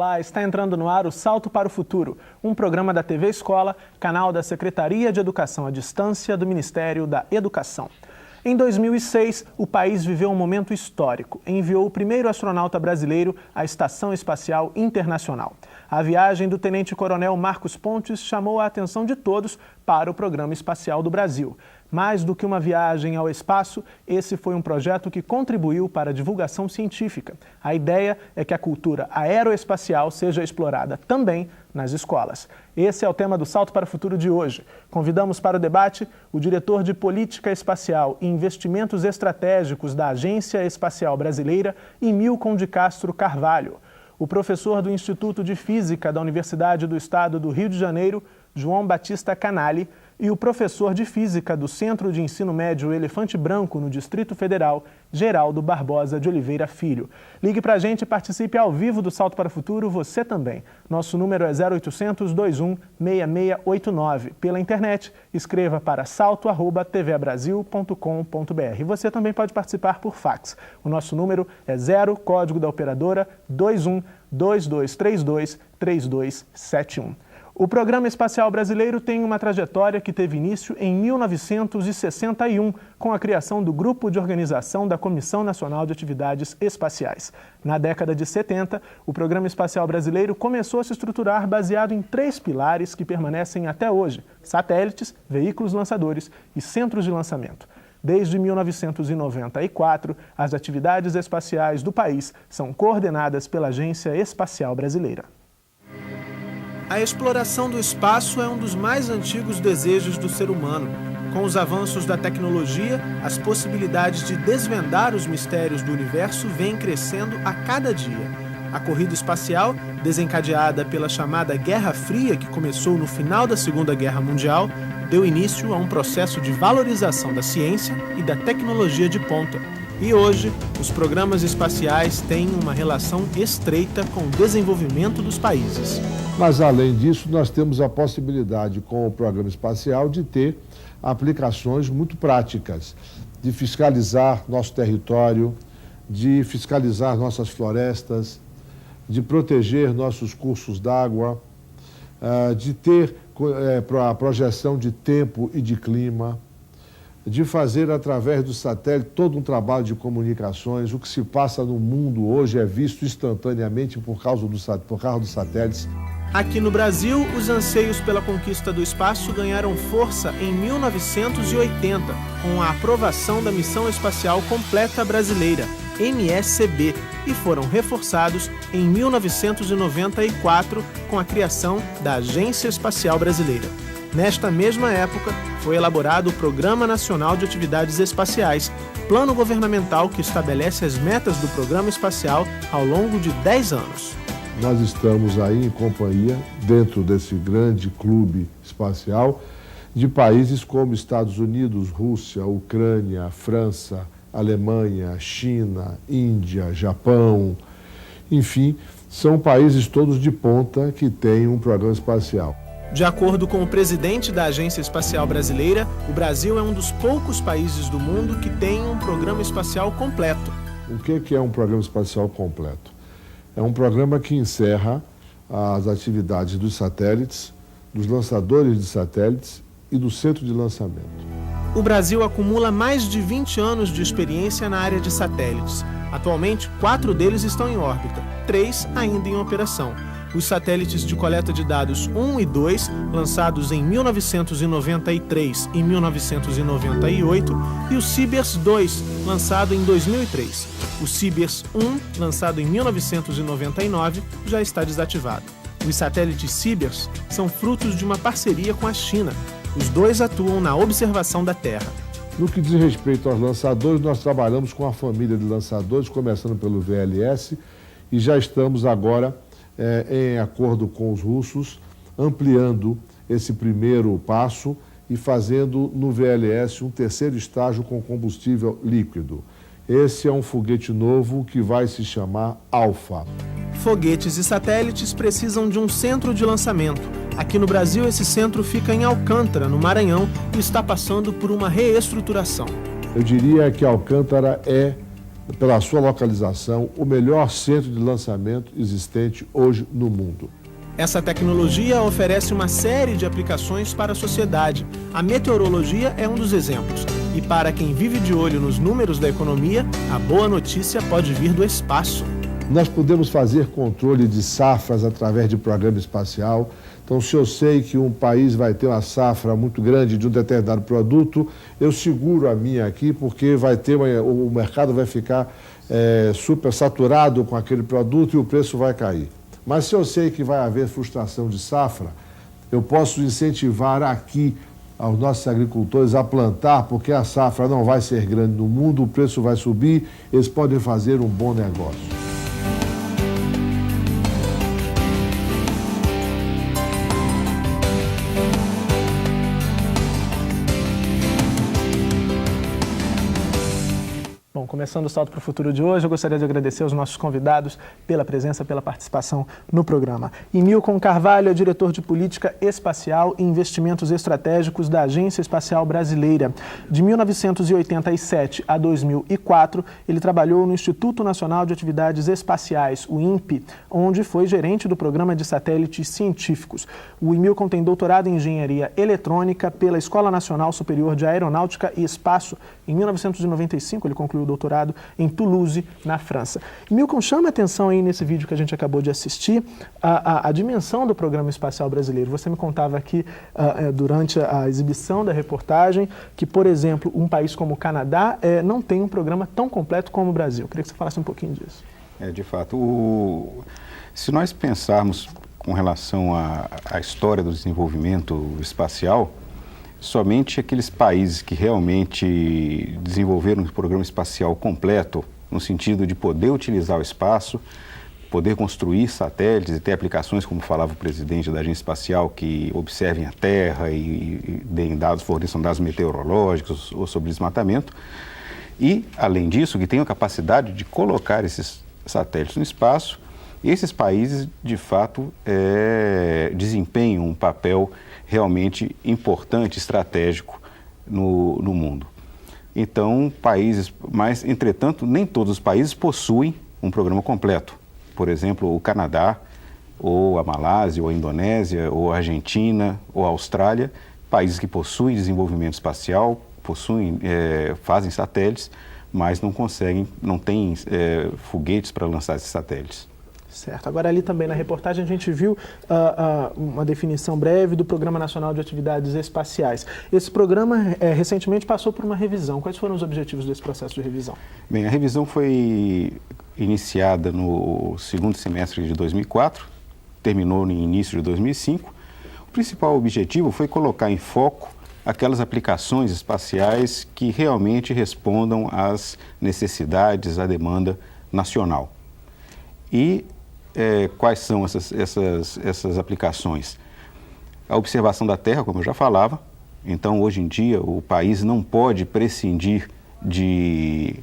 Olá, está entrando no ar o Salto para o Futuro, um programa da TV Escola, canal da Secretaria de Educação à Distância do Ministério da Educação. Em 2006, o país viveu um momento histórico. Enviou o primeiro astronauta brasileiro à Estação Espacial Internacional. A viagem do tenente-coronel Marcos Pontes chamou a atenção de todos para o Programa Espacial do Brasil. Mais do que uma viagem ao espaço, esse foi um projeto que contribuiu para a divulgação científica. A ideia é que a cultura aeroespacial seja explorada também nas escolas. Esse é o tema do Salto para o Futuro de hoje. Convidamos para o debate o diretor de Política Espacial e Investimentos Estratégicos da Agência Espacial Brasileira, Emilcon de Castro Carvalho, o professor do Instituto de Física da Universidade do Estado do Rio de Janeiro, João Batista Canali, e o professor de Física do Centro de Ensino Médio Elefante Branco, no Distrito Federal, Geraldo Barbosa de Oliveira Filho. Ligue para a gente e participe ao vivo do Salto para o Futuro, você também. Nosso número é 0800 21 6689. Pela internet, escreva para salto@tvabrasil.com.br. Você também pode participar por fax. O nosso número é 0, código da operadora 21 2232 3271. O Programa Espacial Brasileiro tem uma trajetória que teve início em 1961, com a criação do Grupo de Organização da Comissão Nacional de Atividades Espaciais. Na década de 70, o Programa Espacial Brasileiro começou a se estruturar baseado em 3 pilares que permanecem até hoje: satélites, veículos lançadores e centros de lançamento. Desde 1994, as atividades espaciais do país são coordenadas pela Agência Espacial Brasileira. A exploração do espaço é um dos mais antigos desejos do ser humano. Com os avanços da tecnologia, as possibilidades de desvendar os mistérios do universo vêm crescendo a cada dia. A corrida espacial, desencadeada pela chamada Guerra Fria, que começou no final da Segunda Guerra Mundial, deu início a um processo de valorização da ciência e da tecnologia de ponta. E hoje, os programas espaciais têm uma relação estreita com o desenvolvimento dos países. Mas, além disso, nós temos a possibilidade, com o programa espacial, de ter aplicações muito práticas, de fiscalizar nosso território, de fiscalizar nossas florestas, de proteger nossos cursos d'água, de ter a projeção de tempo e de clima, de fazer, através do satélite, todo um trabalho de comunicações. O que se passa no mundo hoje é visto instantaneamente por causa dos satélites. Aqui no Brasil, os anseios pela conquista do espaço ganharam força em 1980, com a aprovação da Missão Espacial Completa Brasileira, MSB, e foram reforçados em 1994 com a criação da Agência Espacial Brasileira. Nesta mesma época, foi elaborado o Programa Nacional de Atividades Espaciais, plano governamental que estabelece as metas do programa espacial ao longo de 10 anos. Nós estamos aí em companhia, dentro desse grande clube espacial, de países como Estados Unidos, Rússia, Ucrânia, França, Alemanha, China, Índia, Japão, enfim, são países todos de ponta que têm um programa espacial. De acordo com o presidente da Agência Espacial Brasileira, o Brasil é um dos poucos países do mundo que tem um programa espacial completo. O que é um programa espacial completo? É um programa que encerra as atividades dos satélites, dos lançadores de satélites e do centro de lançamento. O Brasil acumula mais de 20 anos de experiência na área de satélites. Atualmente, 4 deles estão em órbita, 3 ainda em operação. Os satélites de coleta de dados 1 e 2, lançados em 1993 e 1998, e o CIBERS 2, lançado em 2003. O CIBERS 1, lançado em 1999, já está desativado. Os satélites CIBERS são frutos de uma parceria com a China. Os dois atuam na observação da Terra. No que diz respeito aos lançadores, nós trabalhamos com a família de lançadores, começando pelo VLS, e já estamos agora em acordo com os russos, ampliando esse primeiro passo e fazendo no VLS um terceiro estágio com combustível líquido. Esse é um foguete novo que vai se chamar Alpha. Foguetes e satélites precisam de um centro de lançamento. Aqui no Brasil, esse centro fica em Alcântara, no Maranhão, e está passando por uma reestruturação. Eu diria que Alcântara é pela sua localização, o melhor centro de lançamento existente hoje no mundo. Essa tecnologia oferece uma série de aplicações para a sociedade. A meteorologia é um dos exemplos. E para quem vive de olho nos números da economia, a boa notícia pode vir do espaço. Nós podemos fazer controle de safras através de programa espacial. Então, se eu sei que um país vai ter uma safra muito grande de um determinado produto, eu seguro a minha aqui, porque o mercado vai ficar super saturado com aquele produto e o preço vai cair. Mas se eu sei que vai haver frustração de safra, eu posso incentivar aqui aos nossos agricultores a plantar, porque a safra não vai ser grande no mundo, o preço vai subir, eles podem fazer um bom negócio. Bom, começando o Salto para o Futuro de hoje, eu gostaria de agradecer aos nossos convidados pela presença, pela participação no programa. Emilcon Carvalho é diretor de Política Espacial e Investimentos Estratégicos da Agência Espacial Brasileira. De 1987 a 2004, ele trabalhou no Instituto Nacional de Atividades Espaciais, o INPE, onde foi gerente do Programa de Satélites Científicos. O Emilcon tem doutorado em Engenharia Eletrônica pela Escola Nacional Superior de Aeronáutica e Espaço. Em 1995, ele concluiu o doutorado em Toulouse, na França. Emilcon, chama a atenção aí nesse vídeo que a gente acabou de assistir, a dimensão do Programa Espacial Brasileiro. Você me contava aqui, durante a exibição da reportagem, que, por exemplo, um país como o Canadá não tem um programa tão completo como o Brasil. Eu queria que você falasse um pouquinho disso. De fato, se nós pensarmos com relação à história do desenvolvimento espacial, somente aqueles países que realmente desenvolveram um programa espacial completo, no sentido de poder utilizar o espaço, poder construir satélites e ter aplicações, como falava o presidente da Agência Espacial, que observem a Terra e deem dados, forneçam dados meteorológicos ou sobre desmatamento. E, além disso, que tenham a capacidade de colocar esses satélites no espaço. Esses países, de fato, desempenham um papel realmente importante, estratégico no mundo. Então, mas, entretanto, nem todos os países possuem um programa completo. Por exemplo, o Canadá, ou a Malásia, ou a Indonésia, ou a Argentina, ou a Austrália, países que possuem desenvolvimento espacial, fazem satélites, mas não têm foguetes para lançar esses satélites. Certo. Agora, ali também na reportagem a gente viu uma definição breve do Programa Nacional de Atividades Espaciais. Esse programa recentemente passou por uma revisão. Quais foram os objetivos desse processo de revisão? Bem, a revisão foi iniciada no segundo semestre de 2004, terminou no início de 2005. O principal objetivo foi colocar em foco aquelas aplicações espaciais que realmente respondam às necessidades, à demanda nacional. E quais são essas aplicações? A observação da Terra, como eu já falava. Então, hoje em dia, o país não pode prescindir de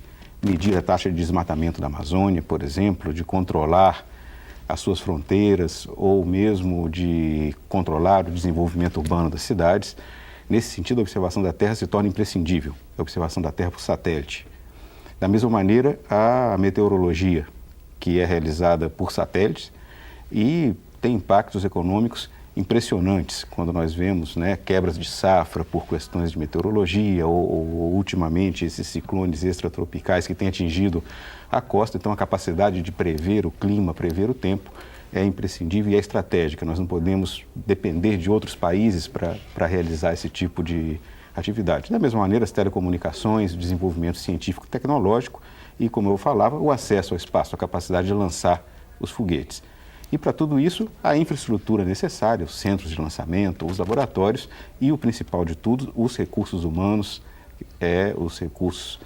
medir a taxa de desmatamento da Amazônia, por exemplo, de controlar as suas fronteiras ou mesmo de controlar o desenvolvimento urbano das cidades. Nesse sentido, a observação da Terra se torna imprescindível, a observação da Terra por satélite. Da mesma maneira, a meteorologia, que é realizada por satélites e tem impactos econômicos impressionantes quando nós vemos quebras de safra por questões de meteorologia ou ultimamente esses ciclones extratropicais que têm atingido a costa. Então, a capacidade de prever o clima, prever o tempo é imprescindível e é estratégica. Nós não podemos depender de outros países para realizar esse tipo de atividade. Da mesma maneira, as telecomunicações, o desenvolvimento científico e tecnológico e, como eu falava, o acesso ao espaço, a capacidade de lançar os foguetes. E para tudo isso, a infraestrutura necessária, os centros de lançamento, os laboratórios e, o principal de tudo, os recursos humanos, os recursos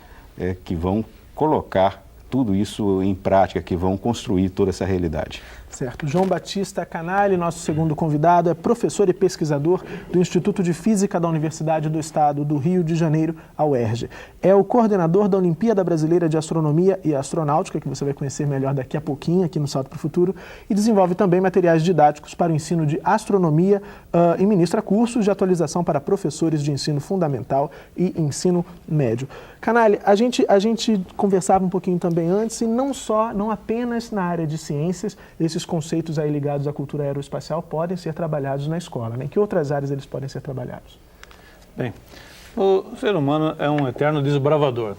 que vão colocar tudo isso em prática, que vão construir toda essa realidade. Certo. João Batista Canali, nosso segundo convidado, é professor e pesquisador do Instituto de Física da Universidade do Estado do Rio de Janeiro, a UERJ. É o coordenador da Olimpíada Brasileira de Astronomia e Astronáutica, que você vai conhecer melhor daqui a pouquinho aqui no Salto para o Futuro, e desenvolve também materiais didáticos para o ensino de astronomia e ministra cursos de atualização para professores de ensino fundamental e ensino médio. Canali, a gente conversava um pouquinho também antes, e não apenas na área de ciências, esses conceitos aí ligados à cultura aeroespacial podem ser trabalhados na escola, né? Em que outras áreas eles podem ser trabalhados? Bem, o ser humano é um eterno desbravador.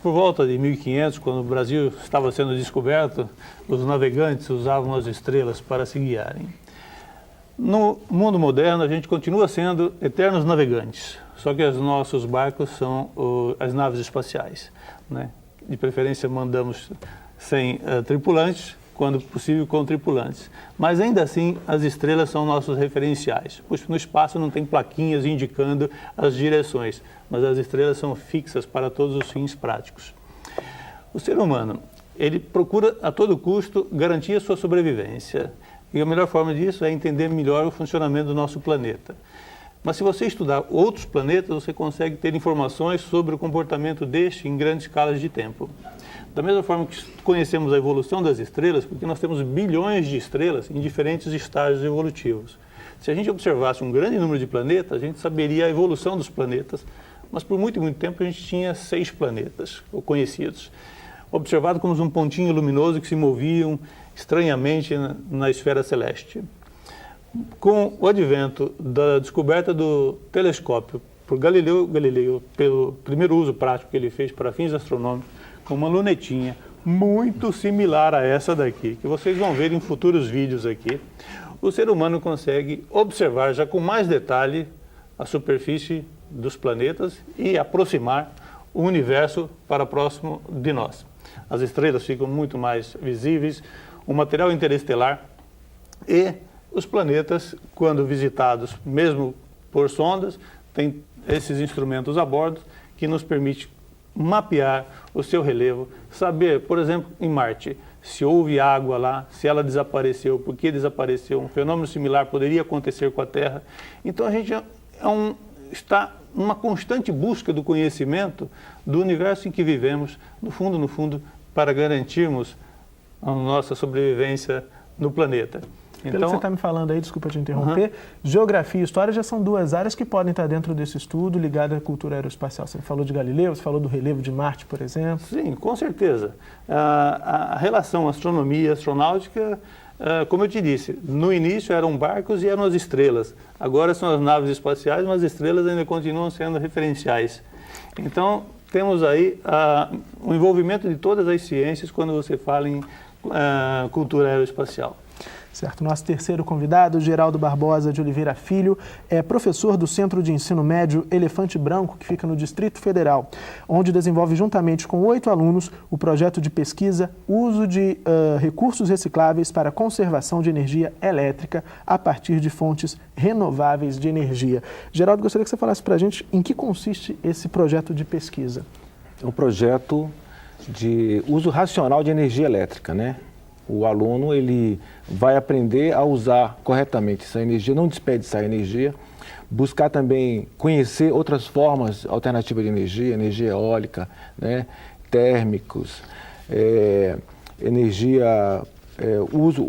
Por volta de 1500, quando o Brasil estava sendo descoberto, os navegantes usavam as estrelas para se guiarem. No mundo moderno, a gente continua sendo eternos navegantes, só que os nossos barcos são as naves espaciais, né? De preferência, mandamos sem tripulantes, quando possível com tripulantes. Mas ainda assim, as estrelas são nossos referenciais. Pois no espaço não tem plaquinhas indicando as direções, mas as estrelas são fixas para todos os fins práticos. O ser humano, ele procura a todo custo garantir a sua sobrevivência. E a melhor forma disso é entender melhor o funcionamento do nosso planeta. Mas se você estudar outros planetas, você consegue ter informações sobre o comportamento deste em grandes escalas de tempo. Da mesma forma que conhecemos a evolução das estrelas, porque nós temos bilhões de estrelas em diferentes estágios evolutivos. Se a gente observasse um grande número de planetas, a gente saberia a evolução dos planetas, mas por muito tempo a gente tinha 6 planetas conhecidos, observados como um pontinho luminoso que se moviam estranhamente na esfera celeste. Com o advento da descoberta do telescópio por Galileu Galilei, pelo primeiro uso prático que ele fez para fins astronômicos, com uma lunetinha muito similar a essa daqui, que vocês vão ver em futuros vídeos aqui, o ser humano consegue observar já com mais detalhe a superfície dos planetas e aproximar o universo para próximo de nós. As estrelas ficam muito mais visíveis, o material interestelar e os planetas, quando visitados, mesmo por sondas, têm esses instrumentos a bordo que nos permite mapear o seu relevo, saber, por exemplo, em Marte, se houve água lá, se ela desapareceu, por que desapareceu, um fenômeno similar poderia acontecer com a Terra. Então a gente está numa constante busca do conhecimento do universo em que vivemos, no fundo, para garantirmos a nossa sobrevivência no planeta. Pelo que você está me falando aí, desculpa te interromper, geografia e história já são 2 áreas que podem estar dentro desse estudo ligado à cultura aeroespacial. Você falou de Galileu, você falou do relevo de Marte, por exemplo. Sim, com certeza. A relação astronomia e astronáutica, como eu te disse, no início eram barcos e eram as estrelas. Agora são as naves espaciais, mas as estrelas ainda continuam sendo referenciais. Então, temos aí o envolvimento de todas as ciências quando você fala em cultura aeroespacial. Certo. Nosso terceiro convidado, Geraldo Barbosa de Oliveira Filho, é professor do Centro de Ensino Médio Elefante Branco, que fica no Distrito Federal, onde desenvolve juntamente com 8 alunos o projeto de pesquisa Uso de recursos recicláveis para conservação de energia elétrica a partir de fontes renováveis de energia. Geraldo, gostaria que você falasse para a gente em que consiste esse projeto de pesquisa. É um projeto de uso racional de energia elétrica, né? O aluno ele vai aprender a usar corretamente essa energia, não desperdiçar energia, buscar também conhecer outras formas alternativas de energia eólica, né, térmicos,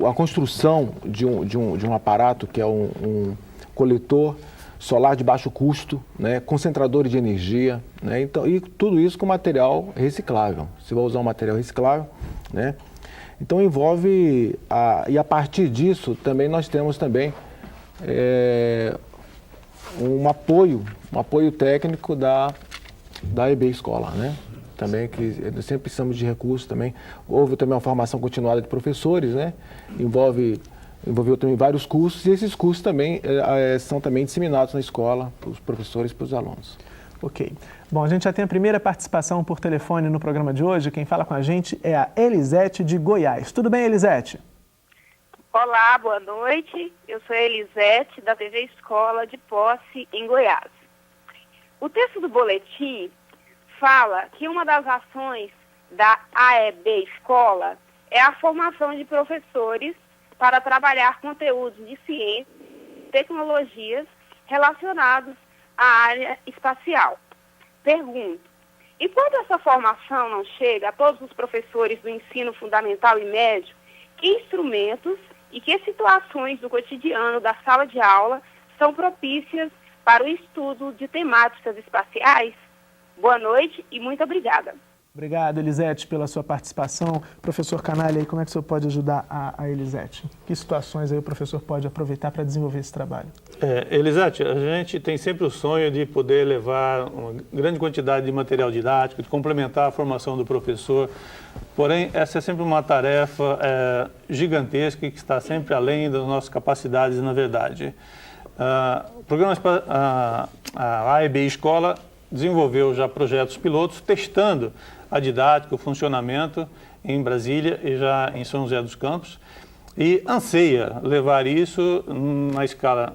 a construção de um aparato que é um coletor solar de baixo custo, né, concentrador de energia, né, então, e tudo isso com material reciclável. Você vai usar um material reciclável, né? Então envolve, e a partir disso também nós temos também um apoio técnico da EB Escola, né? Também que sempre precisamos de recursos também. Houve também uma formação continuada de professores, né? Envolveu também vários cursos e esses cursos também são também disseminados na escola para os professores e para os alunos. Ok. Bom, a gente já tem a primeira participação por telefone no programa de hoje. Quem fala com a gente é a Elisete de Goiás. Tudo bem, Elisete? Olá, boa noite. Eu sou a Elisete, da TV Escola de Posse, em Goiás. O texto do boletim fala que uma das ações da AEB Escola é a formação de professores para trabalhar conteúdos de ciência e tecnologias relacionados à área espacial. Pergunto, e quando essa formação não chega a todos os professores do ensino fundamental e médio, que instrumentos e que situações do cotidiano da sala de aula são propícias para o estudo de temáticas espaciais? Boa noite e muito obrigada. Obrigado, Elisete, pela sua participação. Professor Canalha, como é que o senhor pode ajudar a Elisete? Que situações aí o professor pode aproveitar para desenvolver esse trabalho? Elisete, a gente tem sempre o sonho de poder levar uma grande quantidade de material didático, de complementar a formação do professor. Porém, essa é sempre uma tarefa gigantesca que está sempre além das nossas capacidades, na verdade. A AEB Escola desenvolveu já projetos pilotos testando a didática, o funcionamento em Brasília e já em São José dos Campos, e anseia levar isso na escala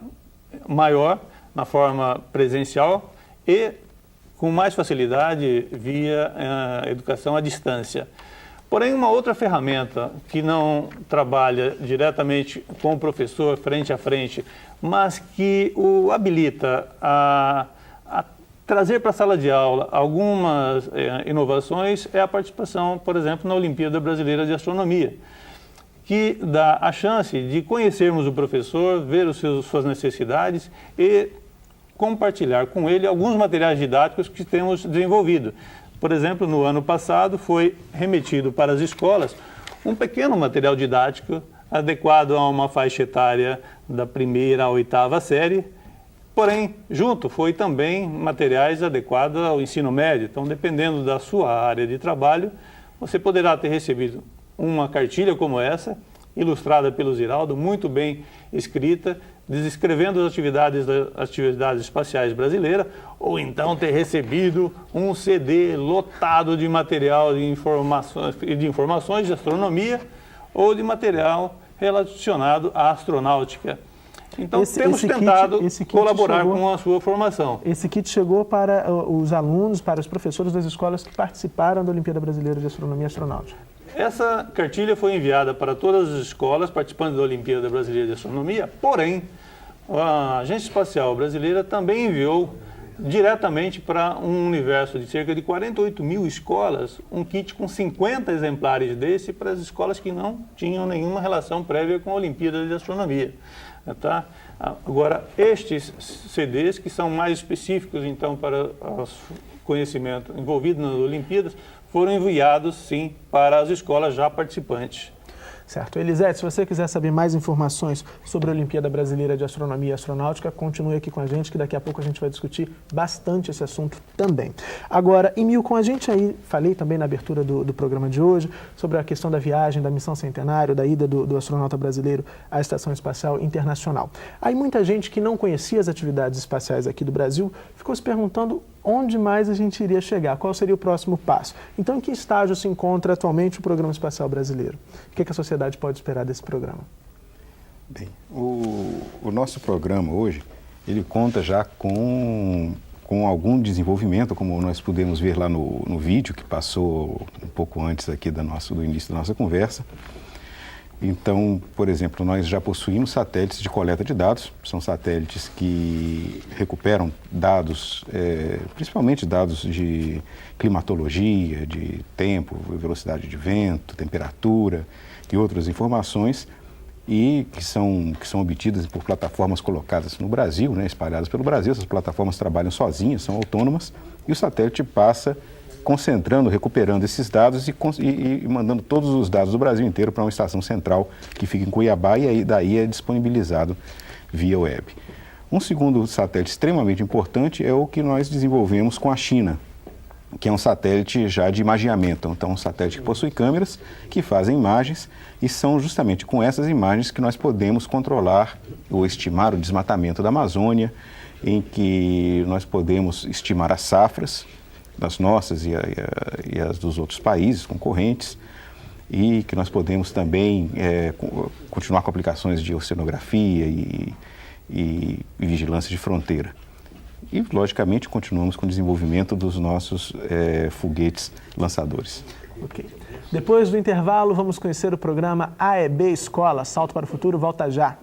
maior, na forma presencial e com mais facilidade via educação à distância. Porém, uma outra ferramenta que não trabalha diretamente com o professor frente a frente, mas que o habilita a trazer para a sala de aula algumas inovações é a participação, por exemplo, na Olimpíada Brasileira de Astronomia, que dá a chance de conhecermos o professor, ver suas necessidades e compartilhar com ele alguns materiais didáticos que temos desenvolvido. Por exemplo, no ano passado foi remetido para as escolas um pequeno material didático adequado a uma faixa etária da 1ª à 8ª série. Porém, junto foi também materiais adequados ao ensino médio. Então, dependendo da sua área de trabalho, você poderá ter recebido uma cartilha como essa, ilustrada pelo Ziraldo, muito bem escrita, descrevendo as atividades espaciais brasileiras, ou então ter recebido um CD lotado de material de informações de astronomia ou de material relacionado à astronáutica. Então, temos tentado colaborar com a sua formação. Esse kit chegou para os alunos, para os professores das escolas que participaram da Olimpíada Brasileira de Astronomia e Astronáutica. Essa cartilha foi enviada para todas as escolas participantes da Olimpíada Brasileira de Astronomia, porém, a Agência Espacial Brasileira também enviou diretamente para um universo de cerca de 48 mil escolas, um kit com 50 exemplares desse para as escolas que não tinham nenhuma relação prévia com a Olimpíada de Astronomia. Tá? Agora, estes CDs, que são mais específicos, então, para o conhecimento envolvido nas Olimpíadas, foram enviados, sim, para as escolas já participantes. Certo. Elisete, se você quiser saber mais informações sobre a Olimpíada Brasileira de Astronomia e Astronáutica, continue aqui com a gente, que daqui a pouco a gente vai discutir bastante esse assunto também. Agora, Emil, com a gente aí, falei também na abertura do programa de hoje, sobre a questão da viagem, da missão Centenário, da ida do astronauta brasileiro à Estação Espacial Internacional. Aí muita gente que não conhecia as atividades espaciais aqui do Brasil ficou se perguntando onde mais a gente iria chegar, qual seria o próximo passo. Então, em que estágio se encontra atualmente o Programa Espacial Brasileiro? O que a sociedade pode esperar desse programa? Bem, o nosso programa hoje, ele conta já com algum desenvolvimento, como nós pudemos ver lá no vídeo que passou um pouco antes aqui do início da nossa conversa. Então, por exemplo, nós já possuímos satélites de coleta de dados, são satélites que recuperam dados, principalmente dados de climatologia, de tempo, velocidade de vento, temperatura e outras informações, e que são obtidas por plataformas colocadas no Brasil, né, espalhadas pelo Brasil. Essas plataformas trabalham sozinhas, são autônomas, e o satélite passa concentrando, recuperando esses dados e mandando todos os dados do Brasil inteiro para uma estação central que fica em Cuiabá, e aí daí é disponibilizado via web. Um segundo satélite extremamente importante é o que nós desenvolvemos com a China, que é um satélite já de imageamento. Então, um satélite que possui câmeras que fazem imagens, e são justamente com essas imagens que nós podemos controlar ou estimar o desmatamento da Amazônia, em que nós podemos estimar as safras, das nossas e as dos outros países concorrentes, e que nós podemos também continuar com aplicações de oceanografia e vigilância de fronteira. e, logicamente, continuamos com o desenvolvimento dos nossos foguetes lançadores. Ok. Depois do intervalo, vamos conhecer o programa AEB Escola. Salto para o Futuro, volta já.